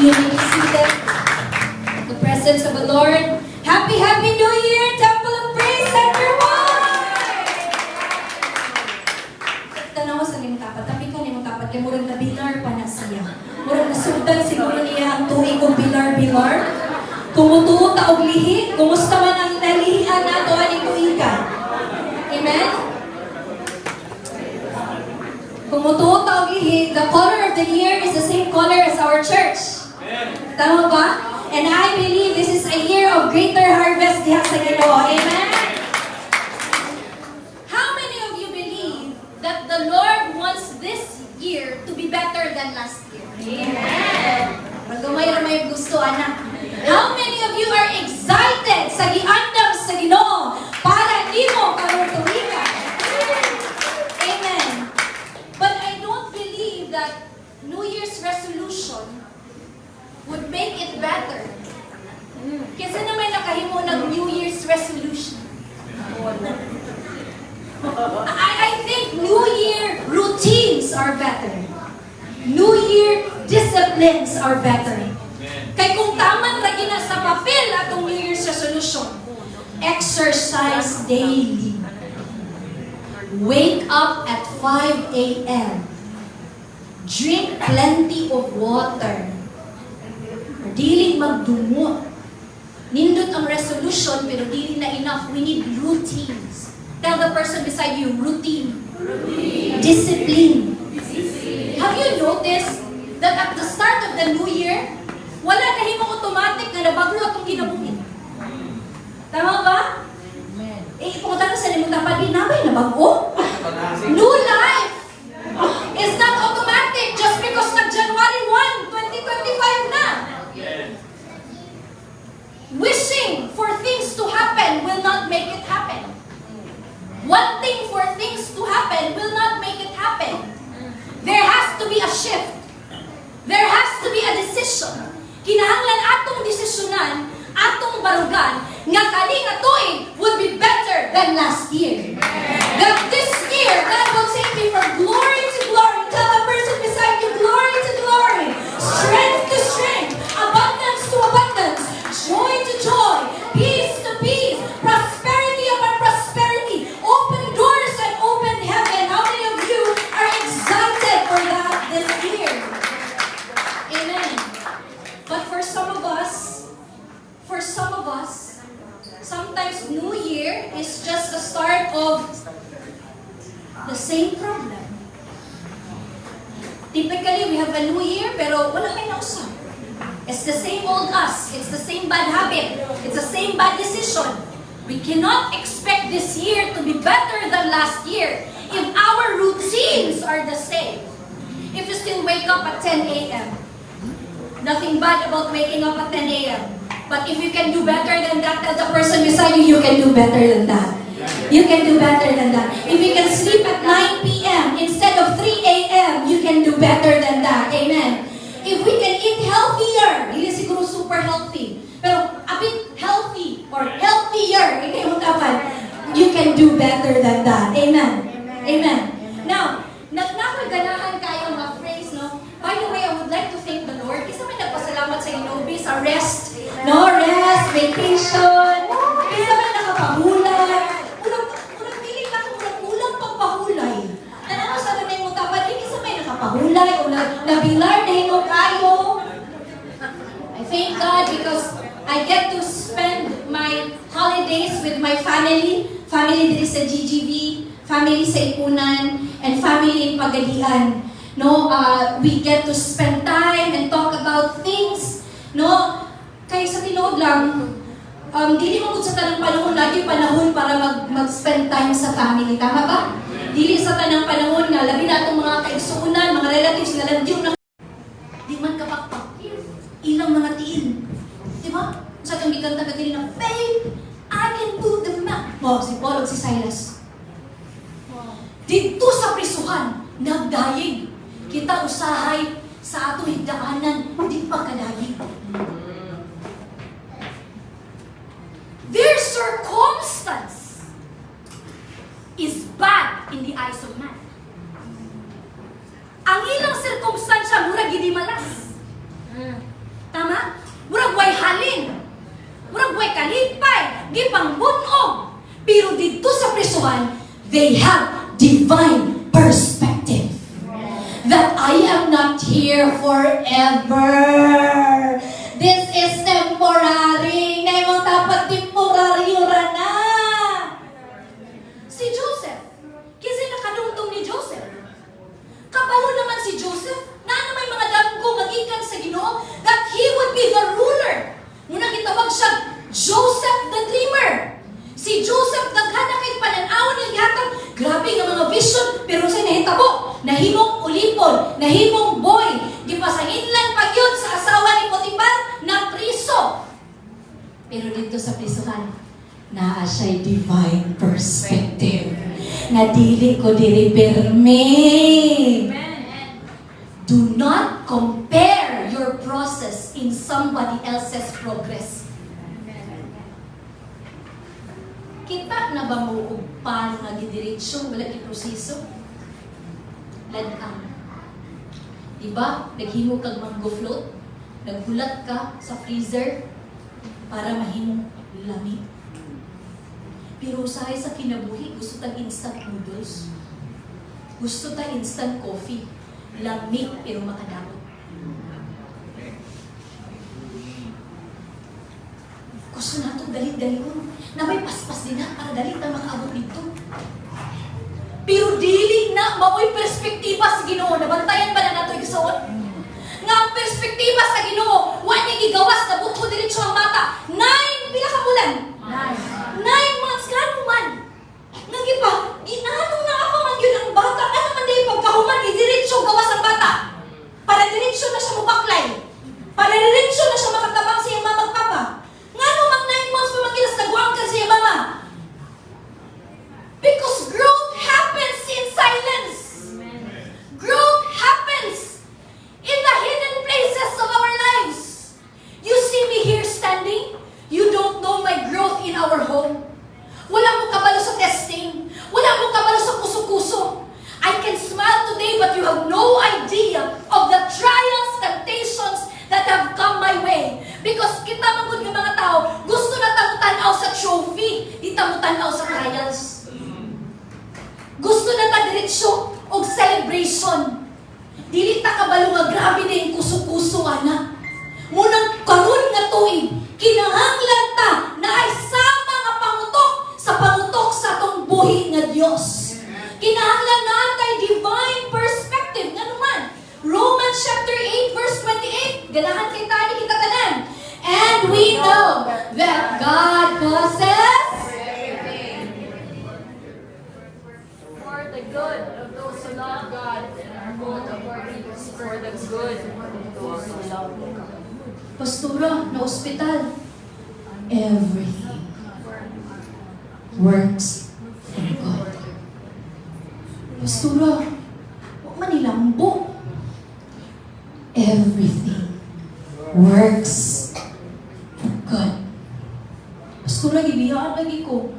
You may be seated. The presence of the Lord. Happy, Happy New Year, Temple of Praise, everyone! Tanaw sa limang tapat. Tapi ka limang tapat. Kaya murang na bilar pa na siya. Murang nasugdan siguro niya ang tuig kong bilar-bilar. Tumutuo taog lihi. Kumusta man ang nalihian na ito aning tuiga? Amen? Kumutuo taog lihi. The color of the year is the same color as our church. Tama ba? And I believe this is a year of greater harvest diha sa Ginoo. Amen? How many of you believe that the Lord wants this year to be better than last year? Amen. Magumay-ramay gusto, anak. How many of you are excited sa giandam sa Ginoo para nimo karong tuiga? Amen. But I don't believe that New Year's resolution would make it better. Kasi naman nakahimo ng New Year's resolution. I think New Year routines are better. New Year disciplines are better. Kay kung taman ra gina sa papel atong New Year's resolution, exercise daily. Wake up at 5 a.m. Drink plenty of water. Dili magdumot. Nindot ang resolution pero dili na enough. We need routines. Tell the person beside you, routine. Discipline. Have you noticed that at the start of the new year, wala na himong automatic na nabaglo atong kinabuhi? Tama ba? Pumunta ka sa limang tapat, di nabay na bago? New life is not automatic just because nag-January 1, 2025 na. Wishing for things to happen will not make it happen. Wanting for things to happen will not make it happen. There has to be a shift. There has to be a decision. Kinahanglan atong desisyonan, atong barugan, nga kani nga tuig would be better than last year. That this year, God will take me from glory to glory. Tell the person beside you, glory to glory. Strength to strength. Abundance to abundance. Joy to joy, peace to peace, prosperity upon prosperity, open doors and open heaven. How many of you are excited for that this year? Amen. But for some of us, sometimes New Year is just the start of the same problem. Typically, we have a New Year, pero wala kayo nausap. It's the same old us. It's the same bad habit. It's the same bad decision. We cannot expect this year to be better than last year if our routines are the same. If you still wake up at 10 a.m., nothing bad about waking up at 10 a.m. But if you can do better than that, tell the person beside you, you can do better than that. You can do better than that. If you can sleep at 9 p.m. instead of 3 a.m., you can do better than that. Amen. If we can eat healthier, hindi siguro super healthy, pero a bit healthy or healthier, you can do better than that. Amen. Amen. Now, nakaganahan kayo mga phrase, no? By the way, I would like to thank the Lord. Isa may nagpasalamat sa Inobi sa rest. No, rest, vacation. Isa may nakapahulay. Unang feeling lang kung ulang pagpahulay. Ano sa nanay mo tapad, isa may nakapahulay o nabilar na hinog kayo. I thank God because I get to spend my holidays with my family. Family dito sa GGB, family sa Ipunan, and family in Pagadian. No, we get to spend time and talk about things. No, kaya sa tinuod lang, dili mo sa tanang panahon, lagi panahon para mag-spend time sa family. Tama ba? Dili sa tanang panahon nga, labi na itong mga kaigsuunan, mga relatives na landyong na di man kapakpak. Ilang mga tiin. Diba? Sa itong giganta ka na, babe, I can do the math. Oh, si Paul at si Silas. Dito sa prisuhan, nagdayig. Kita usahay sa ato higdaanan, di pa kadayig. Their circumstance is bad in the eyes of man. Ang ilang sirkumstansya, mura gini malas. divine perspective. That I am not here forever. This is temporary. Ngayon mo dapat temporary na. Si Joseph, kasi nakadungtong ni Joseph. Kabalo naman si Joseph, na may mga damgo magikan sa Ginoo, that he would be the ruler. Muna gitawag siya, Joseph the Dreamer. Si Joseph, daghan na kay pananawan ng gihatag. Grabe nga mga vision, pero sa nahitabo, nahimong ulipon, nahimong boy, gipasanginlan pagyod sa asawa ni Potiphar na priso. Pero dito sa prisuhan, naa siya'y divine perspective. Na dili ko dili perme. Do not compare your process in somebody else's progress. Kita na ba mo og paano nga gidiretso, wala giproseso? Ladang. Diba? Naghimo kag mango float, naghulat ka sa freezer para mahimong lamig. Pero usahay sa kinabuhi, gusto tag instant noodles. Gusto tag instant coffee. Lamig pero makadamot. Gusto na itong dalit-dalihon na may paspas din na para dalit na makaabot dito. Pero dili na maoy perspektiba sa Ginoo. Nabantayan ba na nato igsuon? Nga ang perspektiba sa Ginoo, wa niya gigawas na buto diretso ang mata. 9 pila ka bulan? 9 months kano man. Nagi pa, ginanong na ako man yun ang bata. Ano man dahil pagkahuman, diretso gawas ang bata. Para diretso na siya mubaklay. Para diretso na siya makatabang sa iyang mama at papa. Nga no, mag 9 months pa magilas nagwang ka sa iyang mama. Because growth happens in silence. Growth happens in the hidden places of our lives. You see me here standing, you don't know my growth in our home. Wala mo kabalo sa testing. Wala mo kabalo sa kuso-kuso. I can smile today but you have no idea of the trials, temptations that have come my way. Because kita magod ng mga tao, gusto na tangutanaw sa trophy, di tangutanaw sa trials. Gusto na ta-diretsyo og celebration. Dili ta kabalo nga grabe na yung kuso-kuso, ana. Munang karon nga tuig, kinahanglan ta na ay sama nga pangutok sa pangutok sa atong buhi nga Dios. Kinahanglan natay divine perspective nga naman. Romans chapter 8 verse 28. Ganahan kay tani kita tanan. And we know that God causes for the good of those who love God and are called according to His for the good of those who love God. Pastora, na ospital. Everything works for God. Pastora, huwag manilambo. Everything works for God. Pastora, gibiyaan lagi ko.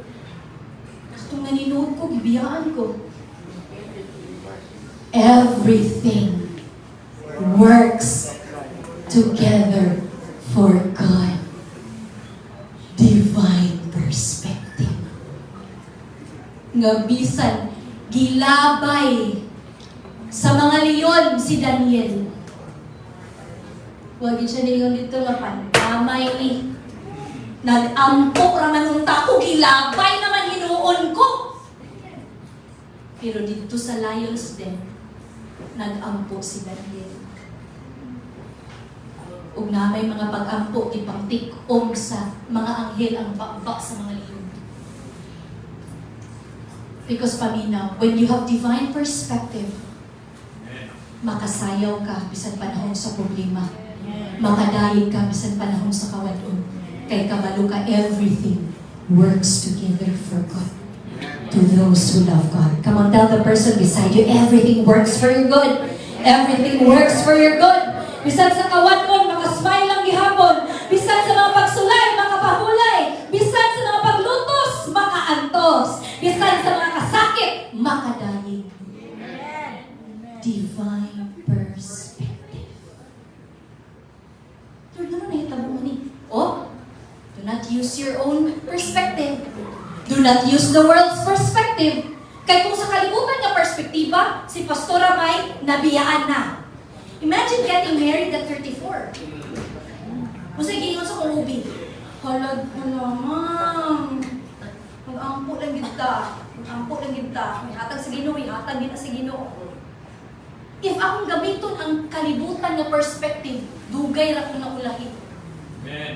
Itong naninuod ko, gibiyaan ko. Everything works together for God. Divine perspective. Nga bisan gilabay sa mga leon si Daniel. Huwag siya niyon dito nga pantamay ni. Nag-ampok raman ng tao, gilabay naman hinuon ko. Pero dito sa lions din, nag-ampo si Daniel. Ug na may mga pag-ampo, ipangtik-om sa mga anghel ang bakbak sa mga leon. Because paminaw, when you have divine perspective, makasayaw ka bisan panahon sa problema. Makadayig ka bisan panahon sa kawadon. Kay kabalo ka, everything works together for God. To those who love God. Come on, tell the person beside you, everything works for your good. Everything works for your good. Bisan sa kawadon, makasmile lang gihapon. Bisan sa mga pagsulay, makapahulay. Bisan sa mga paglutos, makaantos. Bisan sa mga kasakit, makadayig. Divine perspective. Lord, ano nahitabo mo ni? Oh, do not use your own perspective. Do not use the world's perspective. Kaya kung sa kalibutan nga perspektiba, si Pastora May nabiyaan na. Imagine getting married at 34. Kung sa gingon sa kong ubi, hala, ma'am. Mag-ampo lang kita. Mag-ampo lang kita. May hatag sa Ginoo, may hatag din sa Ginoo. If akong gamiton ang kalibutan nga perspective, dugay ra kong naulahi. Amen.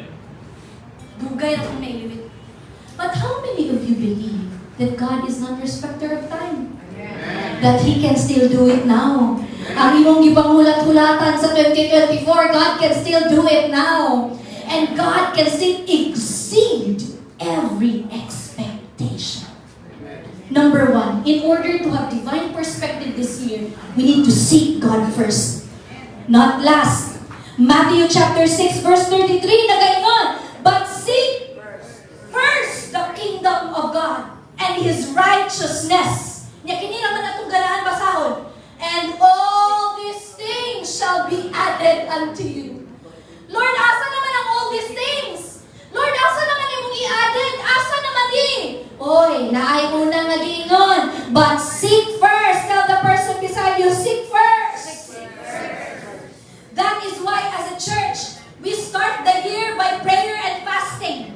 Dugay ra kong nailiwit. But how many of you believe that God is not respecter of time? That He can still do it now. Ang imong gipangulat-hulatan sa 2024, God can still do it now. And God can still exceed every expectation. Number one, in order to have divine perspective this year, we need to seek God first, not last. Matthew chapter 6 verse 33 na ganyan, but seek first the kingdom of God and His righteousness. Nya kini naman atong ganahan basahon. And all these things shall be added unto you. Lord, asa naman ang all these things? Lord, asa naman imong i-added? Asa naman Oy, naay unang nagingon. But seek first. Tell the person beside you, seek first. That is why as a church, we start the year by prayer and fasting.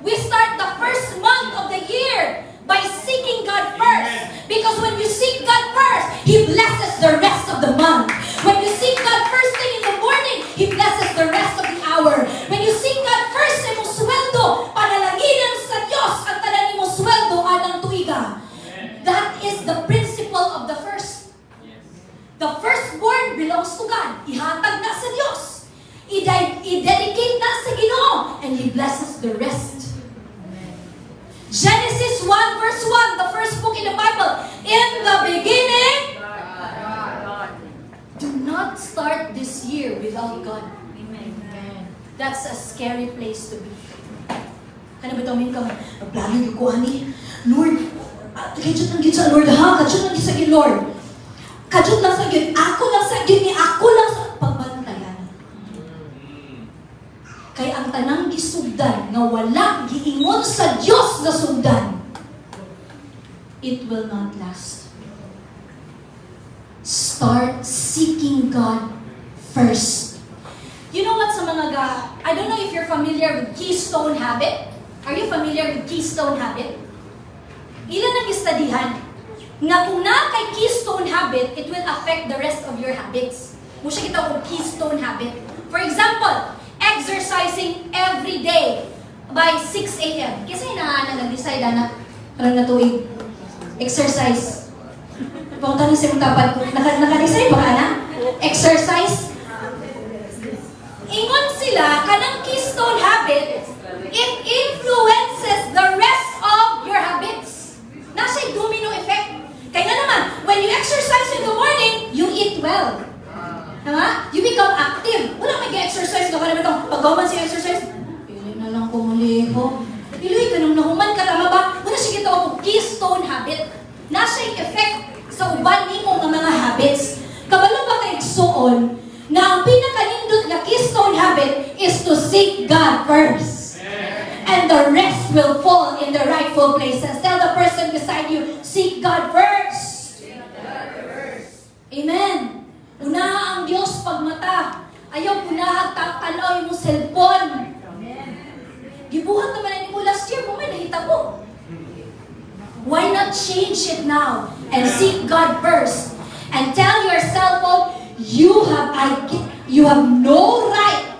We start the first month of the year by seeking God first. Because when you seek God first, He blesses the rest of the month. When you seek God first thing in the morning, He blesses the rest of the hour. When you seek God first, imong sweldo, panalaginan sa Diyos ang tanan imong sweldo anang tuiga. That is the principle of the first. The firstborn belongs to God. Ihatag na sa Diyos. I-dedicate na sa Ginoo. And He blesses the rest. Genesis 1 verse 1, the first book in the Bible. In the beginning, do not start this year without God. That's a scary place to be. Kaya ba ito, plano yung ko, ani? Lord, kajut lang yun sa Lord, ha? Kajut lang yun sa Lord. Kajut lang sa yun. Ako lang sa yun, ako lang sa pagbantayan. Kaya ang tanang gisugdan, nga wala giingon sa Diyos na sugdan, it will not last. Start seeking God first. You know what sa mga I don't know if you're familiar with Keystone Habit. Are you familiar with Keystone Habit? Ilan ang istadihan? Nga kung na kay Keystone Habit, it will affect the rest of your habits. Muna kita kung Keystone Habit. For example, exercising every day by 6 a.m. Kasi nag-decide na parang natuig exercise. Punta ni sa tapad ko. Naka-decide ba ka na? Exercise. Ingon sila, kanang Keystone Habit, it influences the rest of your habits. Nasa domino effect. Kaya nga naman, when you exercise in the morning, you eat well. Diba? You become active. Wala may exercise ka naman itong pag-gawaman siya exercise. Pili na lang kumuliho. Pili ka nung nahuman ka, tama ba? Muna siya kita ako Keystone Habit. Nasa effect sa uban ni mong mga habits. Kabalo ba kay igsuon na ang pinakanindot na Keystone Habit is to seek God first. And the rest will fall in the rightful places. Tell the person beside you, seek God first. Amen. Unaha ang Diyos pagmata. Ayaw unahag tanaw yung cellphone. Gibuhat naman mo last year, kung may nahitabo. Why not change it now and seek God first and tell yourself, you have no right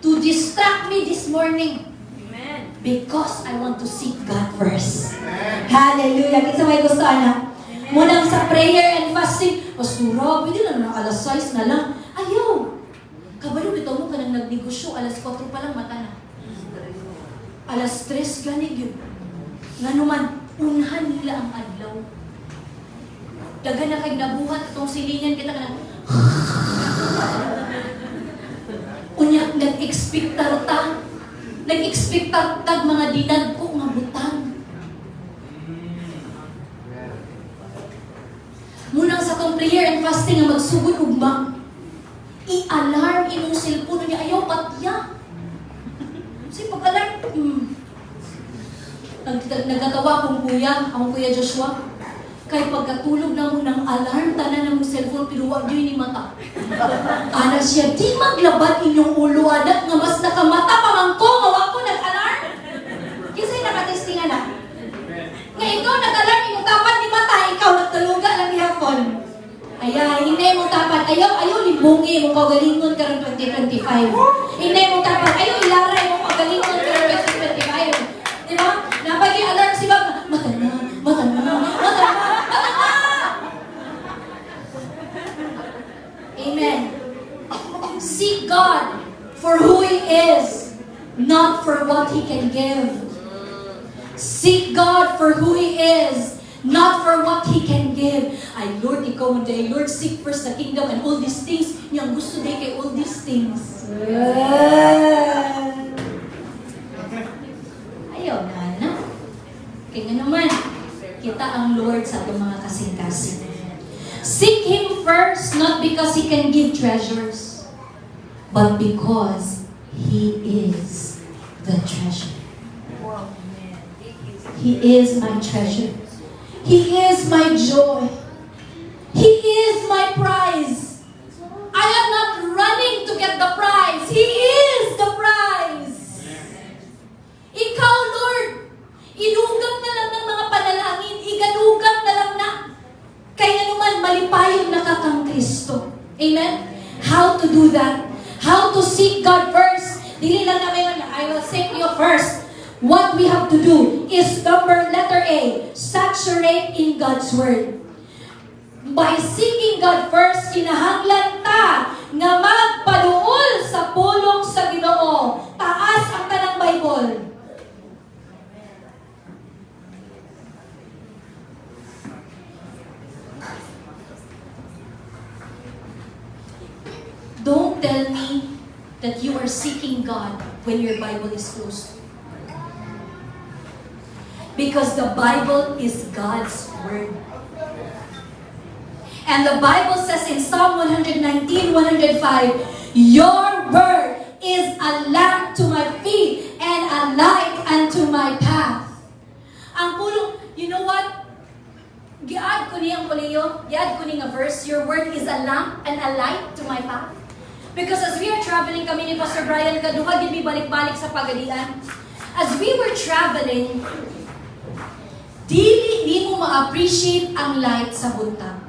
to distract me this morning. Amen. Because I want to seek God first. Hallelujah. Kinsa may gusto ana? Munang sa prayer and fasting, Pastora, pwede lang na alas 6 na lang. Ayaw. Kabalo bitaw mo ka nang nagnegosyo, alas 4 pa lang mata na. Alas 3 ganig yun. Nga naman, unhan nila ang adlaw. Daga na kay nabuhat itong silingan kita ka na. Unya, nag-expectar ta. Nag-expectar tag mga dinag ko nga butang. Munang sa tong prayer and fasting nga magsugod ugma. I-alarm imong cellphone niya ayaw patya. Kasi pag-alarm, nagkatawa akong kuya Joshua. Kay pagkatulog na mo ng alarm, tanan na mo cellphone, pero wag yun ni mata. Ana siya, di maglabad inyong ulo, anak, nga mas nakamata pa man ko, nga wag ko nag-alarm. Kisa'y nakatestingan na. Nga ikaw nag-alarm, imong tapat ni mata, ikaw nagtaluga lang ihapon. Ayan, hindi mo tapat. Ayaw limbungi mo kagalingon karong 2025. Hindi mo tapat. Ayaw ilaray mo kagalingon karong 2025. Diba? Napag-i-alarm si Bab, mata na. Amen. Seek God for who He is, not for what He can give. Seek God for who He is, not for what He can give. Ay, Lord, ikaw mo day. Lord, seek first the kingdom and all these things. Niyang gusto day kay all these things. Ayaw na. Kaya nga naman, kita ang Lord sa itong mga kasing-kasing. Seek Him first, not because He can give treasures, but because He is the treasure. He is my treasure. He is my joy. He is my prize. I am not running to get the prize. He is the prize. Ikaw, Lord, inugang na lang ng mga panalangin, iganugang na lang na. Kaya naman malipayon na ka kang Kristo. Amen? How to do that? How to seek God first? Dili lang namin, I will seek you first. What we have to do is letter A, saturate in God's Word. By seeking God first, kinahanglan ta nga magpaduol sa pulong sa Ginoo. Taas ang tanang Bible. Don't tell me that you are seeking God when your Bible is closed. Because the Bible is God's Word. And the Bible says in Psalm 119, 105, your Word is a lamp to my feet and a light unto my path. Ang pulong, you know what? Giad ko niyang kuliyo, giad ko niyang verse, your Word is a lamp and a light to my path. Because as we are traveling, kami ni Pastor Brian, kaduha din mi balik-balik sa Pagadian. As we were traveling, di mo ma-appreciate ang light sa buntag.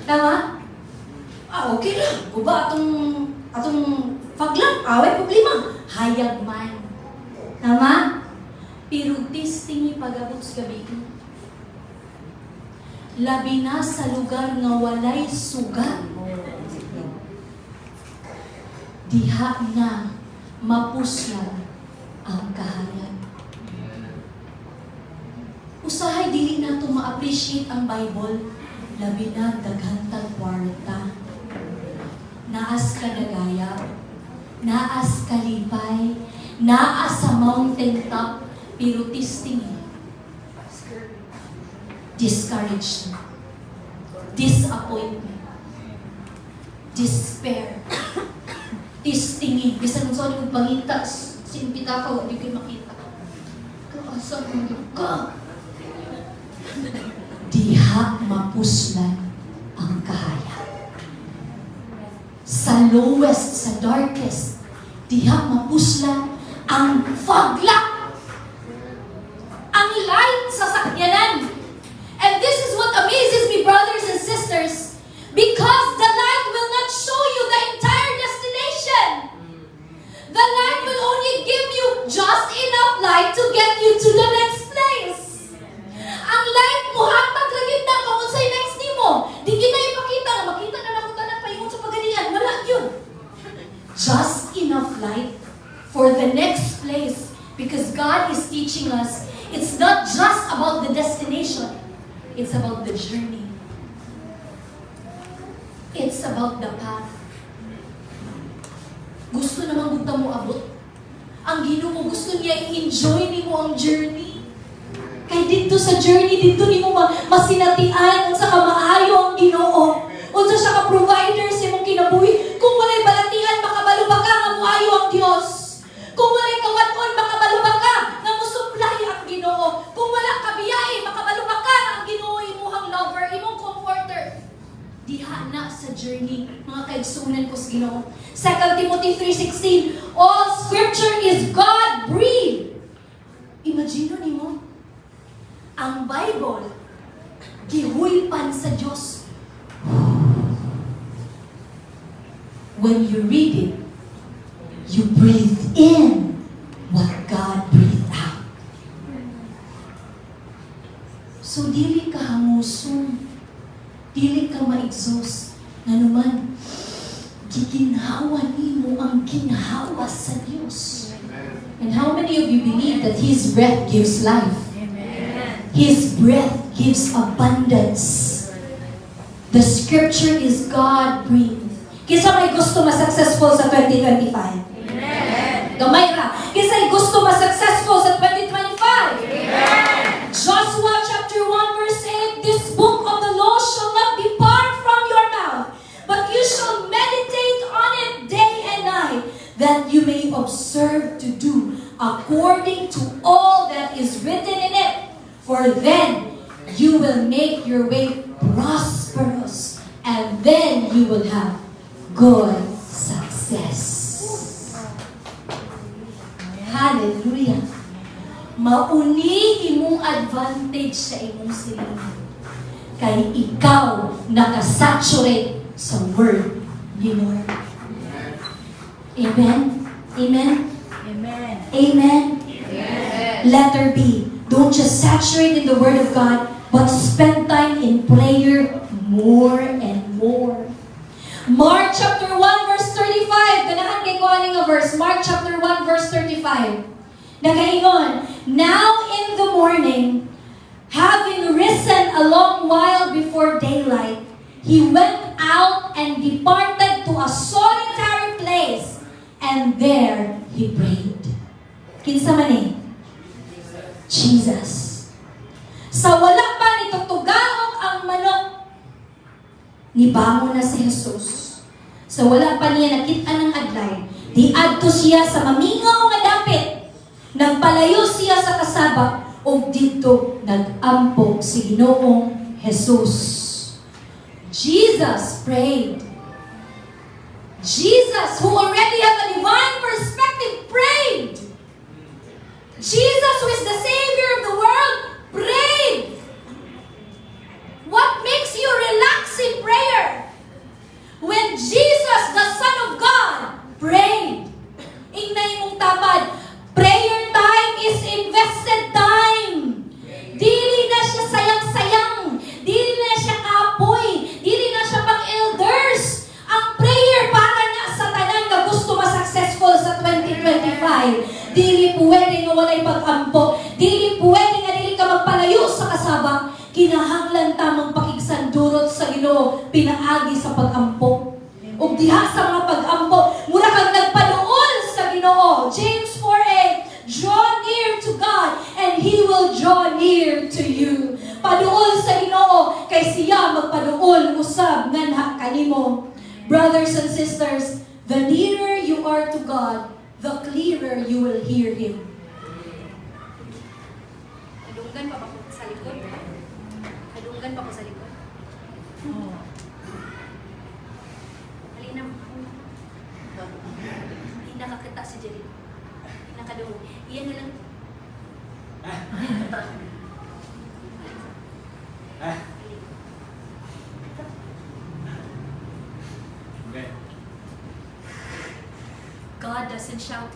Tama? Okay lang. Kuba atong faglang, away problema. Hayag man. Tama? Pero tistingi pag-abot sa gabi. Labi na sa lugar nga walay sugat. Diha na mapuslan ang kahayag. Usahay dili nato ma-appreciate ang Bible, labi na daghantang kwarta. Naas ka nagaya, naas kalipay, naas sa mountain top, pero tistingi. Discouraged, disappointment, despair, tistingi. Bisan sa ano pangita, simpita ka, hindi kayo makita. Kaasang ka. Diha mapuslan ang kahayag. Sa lowest, sa darkest, diha mapuslan ang fagla. Ang light sa sakyanan. And this is what amazes me, brothers and sisters, because the light will not show you the entire destination. The light will only give you just enough light to get you to the next place. Ang light mo, hatag lagit na kung unsay next nimo. Di kita ipakita na makita na nakuta na paingon sa Pagadian. Wala yun. Just enough light for the next place. Because God is teaching us, it's not just about the destination. It's about the journey. It's about the path. Gusto naman buta mo abot. Ang Ginoo gusto niya i-enjoy nimo ang journey. Kay dito sa journey, dito nimo masinatian unsa ka maayo ang Ginoo. Unsa siya ka provider sa imong kinabuhi. Kung walay balatihan, makabalo ba ka nga muayo ang Dios. Kung walay kawan-on, makabalo ba ka nga musuplay ang Ginoo. Kung wala ka biyahe, makabalo ba ka nga ang Ginoo sa journey, mga kaigsunan ko sa Ginoo. 2 Timothy 3:16, all scripture is God-breathed. Imagine nimo, ang Bible, gihuypan sa Diyos. When you read it, you breathe in what God breathed out. So, dili ka hamuson, dili ka ma-exhaust, nga naman, giginhawa nimo ang ginhawa sa Diyos. And how many of you believe that His breath gives life? His breath gives abundance. The scripture is God-breathed. Kisa may gusto ma-successful sa 2025? Gamay ra. Kisa gusto ma-successful sa 2025? Joshua chapter 1 verse 8, this book of the law shall not depart from your mouth, but you shall meditate on it day and night, that you may observe to do according to all that is written in it. For then you will make your way prosperous, and then you will have good success. Hallelujah. Mauni imong advantage sa imong sarili. Kay ikaw nakasaturate sa word ni Lord. Amen? Amen? Amen. Amen? Letter B. Don't just saturate in the word of God, but spend time in prayer more and more. Mark chapter 1 verse 35. Ganahan kay ko aning nga verse. Mark chapter 1 verse 35. Nagaingon, now in the morning, having risen a long while before daylight, he went out and departed to a solitary place, and there he prayed. Kinsa man eh? Jesus. Sa wala pa nitutugaok ang manok, nibangon na si Jesus. Sa wala pa niya nakita ng adlay, diadto siya sa mamingaw nga dapit. Nagpalayo siya sa kasaba o dito nag-ampok si Ginoong Jesus. Jesus prayed. Jesus, who already have a divine perspective, prayed. Jesus, who is the Savior of the world, prayed. What makes you relax in prayer? When Jesus, the Son of God, prayed. Ingnay mong tabad, prayer time is invested time. Dili na siya sayang-sayang. Dili na siya kapoy. Dili na siya pang elders. Ang prayer para na sa tanan na gusto ma-successful sa 2025. Dili pwede nga walay pag-ampo. Dili pwede nga dili ka magpalayo sa kasaba. Kinahanglan tamang pakigsandurot sa Ginoo pinaagi sa pag-ampo. Ug diha sa mga pag-ampo, mura kang nagpaduol sa Ginoo. James 4:8, draw near to God and He will draw near to you. Paduol sa Ginoo kay siya magpaduol usab nganha kanimo. Brothers and sisters, the nearer you are to God, the clearer you will hear Him. Kadunggan pa ba ko sa likod? Kadunggan pa ko sa likod? Halina mo. Hindi nakakita si Jerry. Nakadunggan. Iyan na lang. God doesn't shout.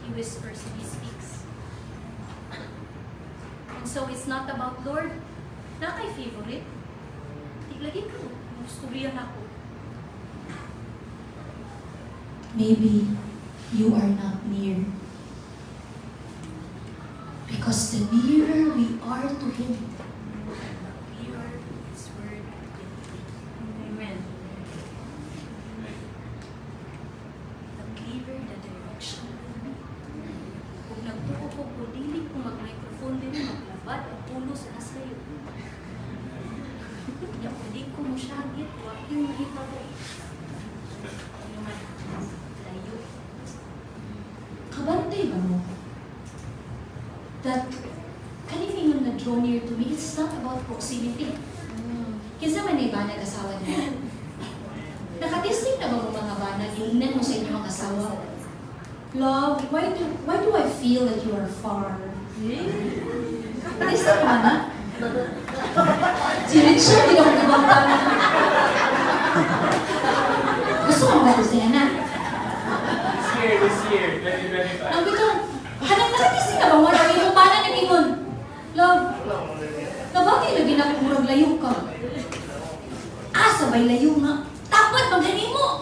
He whispers and He speaks. And so it's not about, Lord, na kay favorite. Lagi ko. Gusto riyan ako. Maybe you are not near. Because the nearer we are to Him, the clearer His word will be. Amen. The clearer the direction. Kung nagtuko ko, dili ko mag-microphone din, maglabad, ang pulo sa nasayo. Kaya pwede ko mo syagit, huwag yung mahita ko. Ano man, layo. Kabantay ba mo? That, kanilang na draw near to me, it's not about proximity. Kinsa man ni banag asawa niya? Nakatisting na ba ang mga banag? Ingnan mo sa inyong mga asawa. Love, why do I feel that you are far? Katisting mo na? Si Richard, hindi ako nabangta na. Gusto mo ba ito siya na? This year, 2025. Ang bito, hanang nakatisting na ba? Wala yung banag na ingon. Love, nabati lagi na kung murag layo ka. Sabay layo nga. Dapat magaling mo.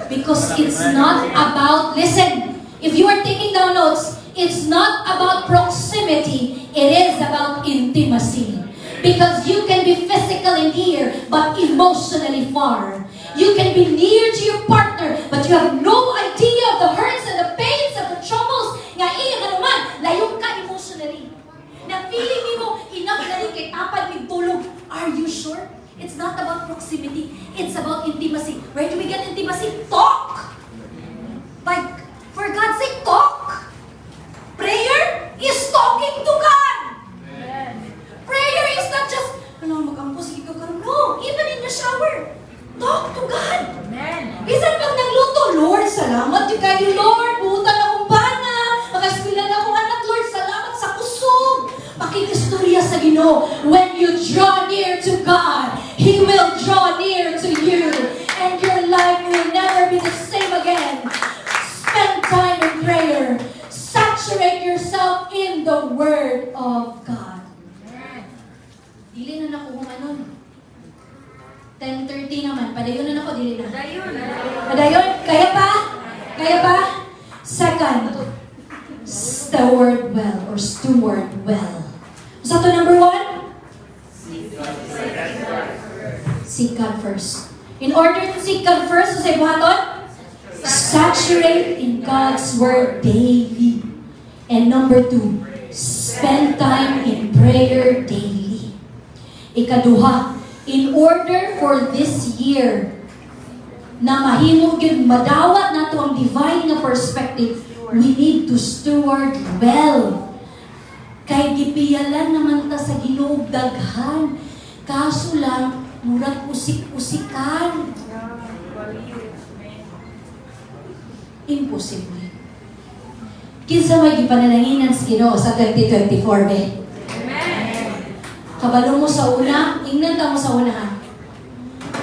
Because it's not about, listen, if you are taking down notes, it's not about proximity, it is about intimacy. Because you can be physically near, but emotionally far. You can be near to your partner, but you have no idea of the hurts and the pains and the troubles. Nga iya ka naman, layo ka emotionally. Na feeling mo, enough na rin kay tapad may tulog. Are you sure? It's not about proximity. It's about intimacy. Where do we get intimacy? Talk! Like, for God's sake, talk! Prayer is talking to God! Prayer is not just, mag-ampo, sige ka karoon. No, even in the shower, talk to God! Bisan pag nagluto, Lord, salamat di kayo, Lord. Buutan akong bana. Makasbilan akong anak, Lord. Salamat sa kusog. Pakikistorya sa Ginoo. When you draw near to God, He will draw near to you. And your life will never be the same again. Spend time in prayer. Saturate yourself in the Word of God. Dili na nakuha nun. 10:30 naman. Padayon na ako, dili na. Padayon? Kaya pa? Kaya pa? Second, steward well or steward well. So to number 1? Seek God first. In order to seek God first, say buhaton? Saturate in God's Word daily. And number 2, spend time in prayer daily. Ikaduha, in order for this year na mahimo gyud madawat nato ang divine na perspective, we need to steward well. Kay gipiyalan naman ta sa Ginoo daghan. Kaso lang murag usik-usikan. Imposible. Kinsa may gipanalaginan sa Ginoo sa 2024 be? Kabalo mo sa una, ingnan ta mo sa una ha.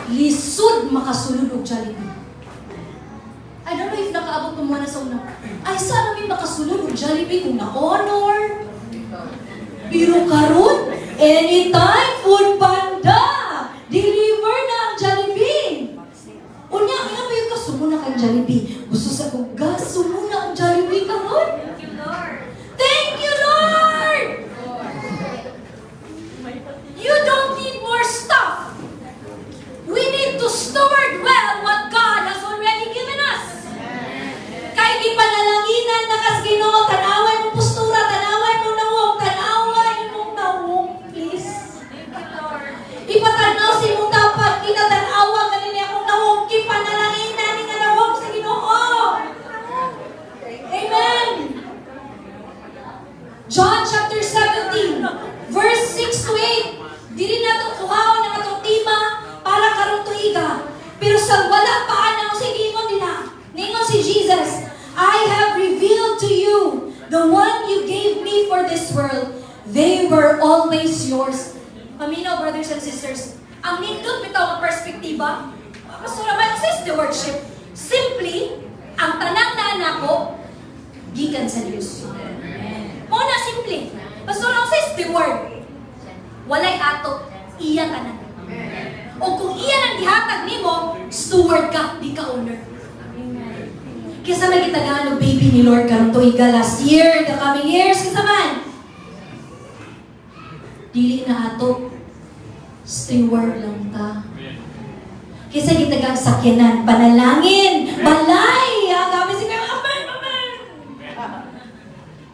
Lisod makasulod og Jollibee. I don't know if nakaabot mo muna sa una. Ay, sana may makasulod og Jollibee kung na-honor. Pero karon, anytime, Food Panda, deliver na ang Jollibee. Unya, nga ba yung kasumo na kang Jollibee? Gusto sa kong gas, sumo na ang Jollibee karon. Thank you, Lord. Thank you, Lord! You don't need more stuff. We need to steward well what God has already given us. Kay gipanalaginan na kas Ginoo, tanaway mo postura, tanaway mo nawong, tanaway mong nawong, please. Thank you, Lord. Ipatanaw si mong dapat, kinatanawa kanini akong nawong, kipanalaginan ni nga nawong sa Ginoo. Amen. John chapter 17, verse 6 to 8. Dili na itong kuhaon ng atong tima para karon tuiga. Pero sa wala pa na si Gingon nila. Ningon si Jesus, I have revealed to you the one you gave me for this world. They were always yours. Paminaw, brothers and sisters, ang nindot bitaw ang perspektiba, masura may sa stewardship. Simply, ang tanang na anak ko, gikan sa Diyos. Muna, simple. Masura sa steward. Walay ato, iya ka na. O kung iya nang gihatag nimo, steward ka, di ka owner. Kisa may kitagaano, baby ni Lord karong tuiga last year, the coming years, kisa man. Dili na ato, steward lang ta. Kisa gitagang sakyanan, panalangin, balay, kami si kaya, amen, amen.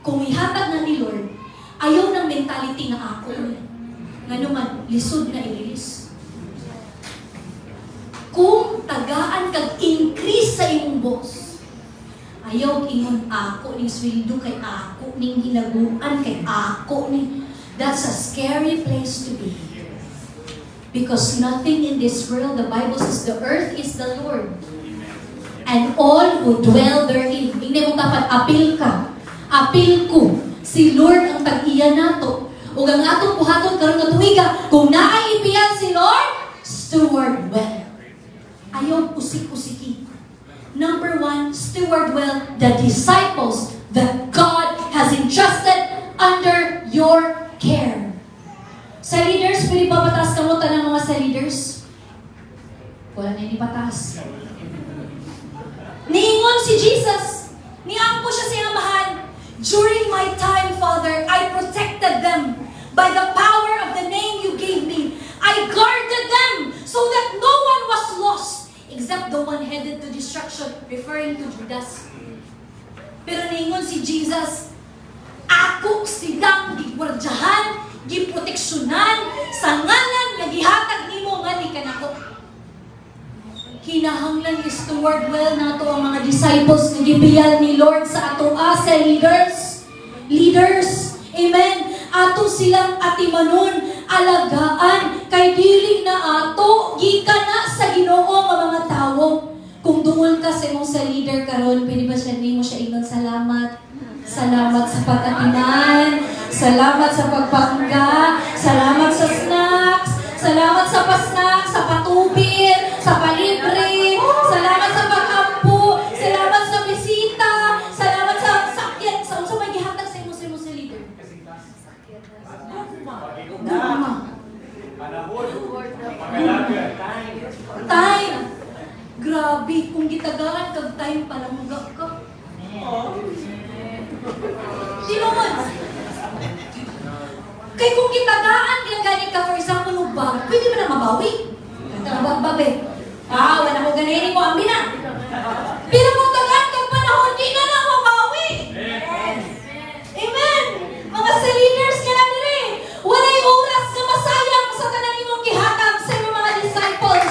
Kung ihatag na ni Lord, ayaw ng mentality na ako. Nga naman, lisod na i-release. Kung tagaan kag increase sa imong boss, ayaw ingon ako ning sweldo kay ako ning hinaguan kay ako ning, that's a scary place to be. Because nothing in this world, the Bible says, the earth is the Lord. And all who dwell therein. Hindi mo dapat apil ka. Apil ko. Si Lord ang tag-iya nato. Ug ang atong buhaton karon nga tuiga, kung naay ipiyan si Lord, steward well. Ayaw usik-usiki. Number 1, steward well the disciples that God has entrusted under your care. Sa leaders, pwede ba patas kamutan ng mga sa leaders? Wala na patas. Niingon si Jesus. Niampo siya sa amahan. During my time, Father, I protected them by the power of the name you gave me. I guarded them so that no one was lost except the one headed to destruction, referring to Judas. Pero niingon si Jesus, ako silang gigwardyahan, giproteksyonan, sa ngalan nga gihatag nimo nga ni kanako. Kinahanglan i-steward well nato ang mga disciples nga gibiyal ni Lord sa ato sa leaders. Leaders, amen. Ato silang atimanon, alagaan, kay dili na ato gikan na sa Ginoo nga mga tawo. Kung duol ka sa imong sa leader karon, pwede ba siya nimo siya ingon salamat? Salamat sa pag-atiman, salamat sa pagpangga, salamat sa snacks, salamat sa pasnacks, sa patubig, sa palibre, salamat sa pag-ampo, salamat sa bisita, salamat sa sakyan. Sa unsa may gihatag sa imong sa leader? Dama. Time. Grabe, kung gitagaan kag time pala mga ka. Tinunod. Kay kung gitagaan kang gani ka, for example, ng bag, pwede mo na mabawi. Babe. Wala ko ganyan ko, ambi na. Pero kung tagaan kang panahon, di na lang mabawi. Amen. Mga sa leaders ka na nila eh. Walay oras na masayang sa tanang imong gihatag sa imong mga disciples.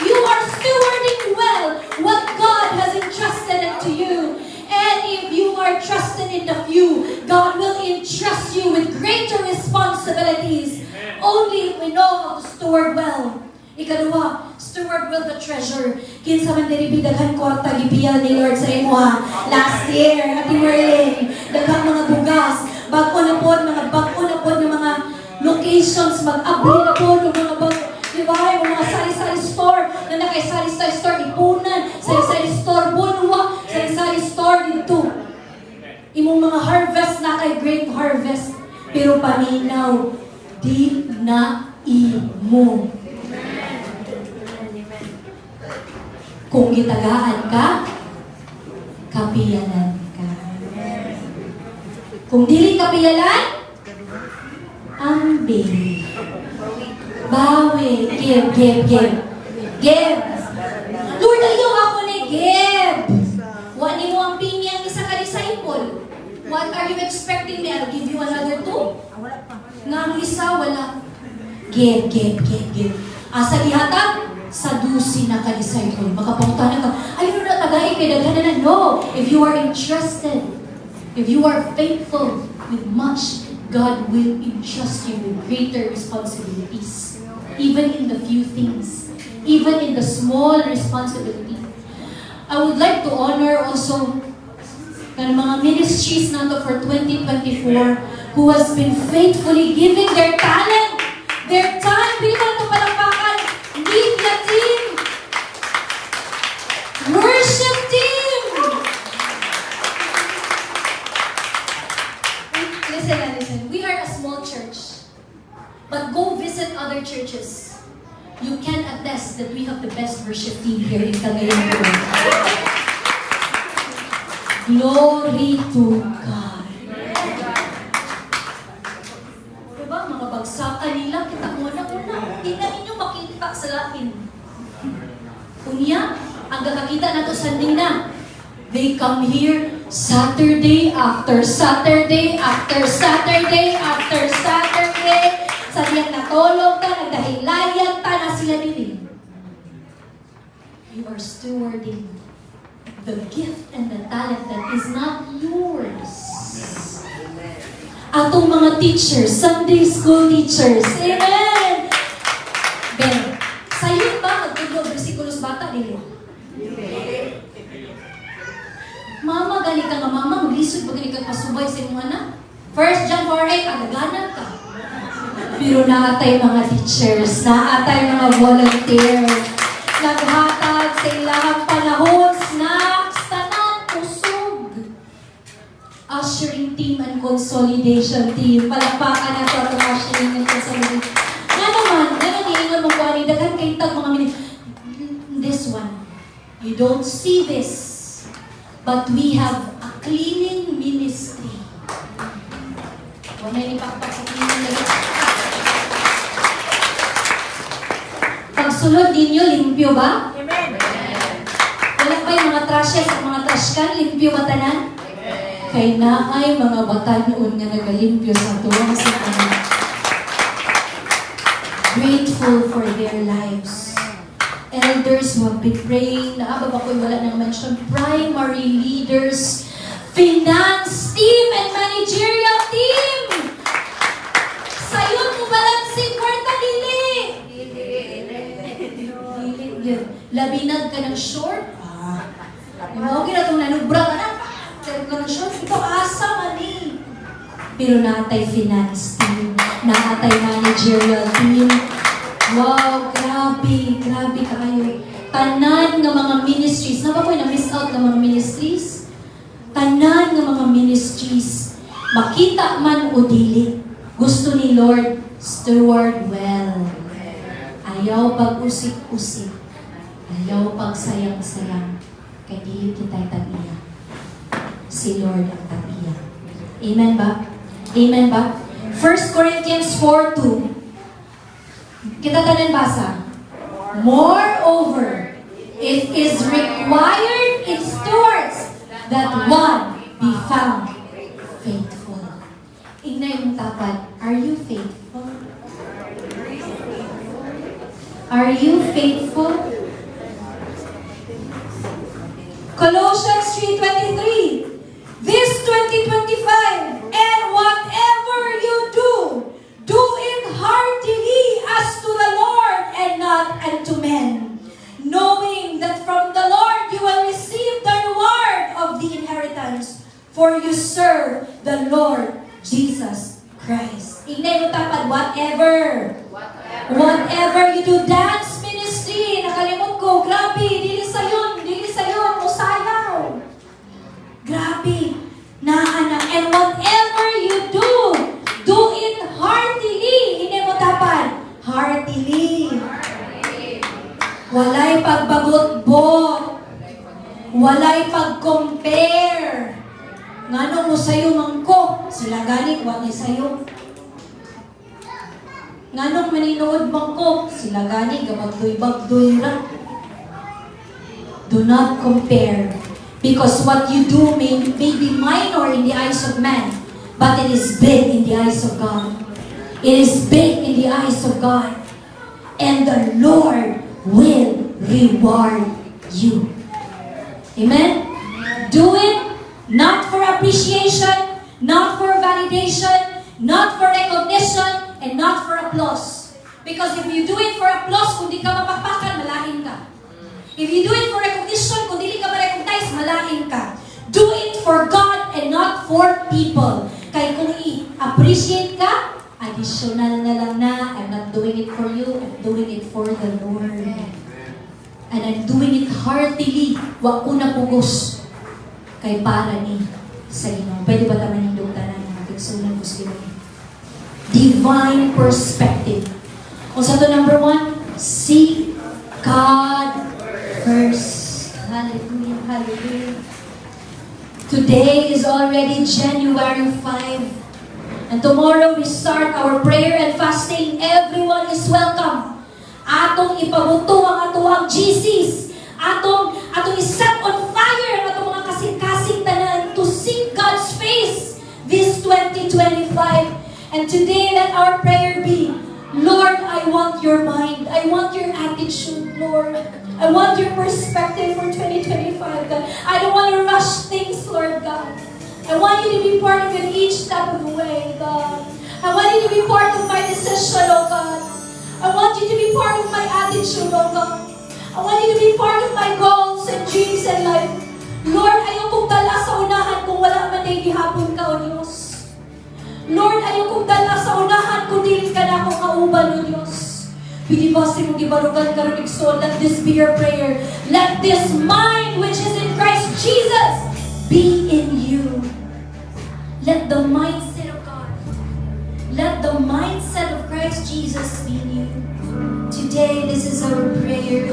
You are stewarding well what God has entrusted to you. And if you are trusted in the few, God will entrust you with greater responsibilities. Only if we know how to steward well. Ikaduha, steward well the treasure. Kinsa man diri bidaghan kwarta gibiyal ni Lord sa imo ha. Last year, Ate Merlin, daghang mga bugas, bago na pod ng mga locations, mag-abli na pod ng mga bag. Di ba? Yung mga sari-sari store na nakay sari-sari store ipunan, sari-sari store bunwa, sari-sari store dito. Imong mga harvest na kay great harvest, pero paminaw, di na imo. Kung gitagaan ka, kapiyalan ka. Kung dili kapiyalan, ambil. Bawi. Give. Lord, ayaw ako ni give. Wani mo ang pinyang isa ka disciple. What are you expecting me? I'll give you another 2. Nga ang isa, wala. Give. Asa gihatag? Sa 12 na ka-disciple. Makapunta ka, ayun na tagay kay daghan na. No! If you are interested, if you are faithful with much, God will entrust you with greater responsibilities. Even in the few things. Even in the small responsibility. I would like to honor also ng mga ministries nato for 2024 who has been faithfully giving their talent, their time. Pili ko na ito palakpakan. Media team. Worship team. Listen. We are a small church. But go visit other churches. You can attest that we have the best worship team here in Cagayan de Oro. Glory to God. Diba, mga bagsakan nila, kita muna. Tingnan ninyo makita sa lain. Unya, ang kakakita na to sanding na. They come here Saturday after Saturday after Saturday after Saturday. Sa diyan natulog ka, nagdahilayan ta na sila nila. You are stewarding the gift and the talent that is not yours. Atong mga teachers, Sunday school teachers, amen! sunod bersikulos bata dili. Mama, gani ka nga mama, maglisod ba gani ka pasubay sa imong anak? 1 John 4:8, agaganag ka. Pero naatay mga teachers, naatay mga volunteer, naghatag sa ilang panahon, snacks, tanan, kusog. Ushering team and consolidation team. Palakpakan na ito ang ushering and consolidation. Nga naman, iingon mo ko, dagan kayo tag mga minutes. This one, you don't see this, but we have a cleaning ministry. Wala ni pakpak sa cleaning ministry. Pagsunod ninyo, limpyo ba? Amen. Wala ba yung mga trashes at mga trash can? Limpyo ba tanan? Kay naay mga bata noon nga nagalimpyo sa tuwang sa tanan. Grateful for their lives. Elders who have been praying, naabab ako'y wala nang mention, primary leaders, finance team, and managerial team. Sayon mo balansing kwarta dili. Labinag ka ng short. Mga na itong nanubra ka na. Pero ka ng short, ito asa mani. Pero natay finance team, natay managerial team. Wow, grabe kayo. Tanan ng mga ministries. Na ba ko na-miss out ng mga ministries? Tanan ng mga ministries. Makita man o dili. Gusto ni Lord, steward well. Ayaw pag-usik-usik. Ayaw pagsayang-sayang. Kaya di kita'y tag-iya. Si Lord ang tag-iya. Amen ba? Amen ba? 1 Corinthians 4:2. Kita tanan basa. Moreover, it is required in stewards that one be found faithful. Ignay mong tapat. Are you faithful? Are you faithful? Colossians 3:23. This 2025, and whatever you do, do it heartily as to the Lord and not unto men, knowing that from the Lord you will receive the reward of the inheritance, for you serve the Lord Jesus Christ. Ignay mo tapad, whatever. Whatever you do, dance ministry, nakalimot ko, grabe, dili sayon, musayaw. Grabe, naana. And whatever you do it heartily. Hindi mo tapad, heartily. Walay pagbagot-bot. Walay pag-compare. Ngano mo sayo mangko, sila ganit, wag ni sayo. Nganong maninood mangko, sila gani, gabagdoy-bagdoy ra. Do not compare. Because what you do may be minor in the eyes of man, but it is big in the eyes of God. It is big in the eyes of God. And the Lord will reward you. Amen? Do it not for appreciation, not for validation, not for recognition, and not for applause. Because if you do it for applause, kung di ka mapakpakan, malahin ka. If you do it for recognition, kung di ka ma-recognize, malahin ka. Do it for God and not for people. Kaya kung i-appreciate ka, additional na lang na, I'm not doing it for you, I'm doing it for the Lord. And I'm doing it heartily. Wa ko na pugos. Kay para ni sa inyo. Pwede ba naman yung dukta na natin? Sunan ko sila. Divine perspective. Kung sa to number 1, seek God first. Hallelujah, hallelujah. Today is already January 5. And tomorrow we start our prayer and fasting. Everyone is welcome. Atong ipabuto ang atuang GCs. Atong iset on fire ang atong mga kasing-kasing tanan to seek God's face this 2025. And today let our prayer be, Lord, I want your mind. I want your attitude, Lord. I want your perspective for 2025, God. I don't want to rush things, Lord God. I want you to be part of it each step of the way, God. I want you to be part of my decision, oh God. I want you to be part of my attitude, oh God. I want you to be part of my goals and dreams and life. Lord, ayaw kong dala sa unahan kung wala man ay gihapon ka, O Diyos. Lord, ayaw kong dala sa unahan kung dili ka na akong kauban, O Diyos. Binibasi mong gibarugan ka rin, so let this be your prayer. Let this mind which is in Christ Jesus be in you. Let the mindset of God, let the mindset of Christ Jesus be in you. Today, this is our prayer.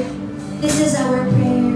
This is our prayer.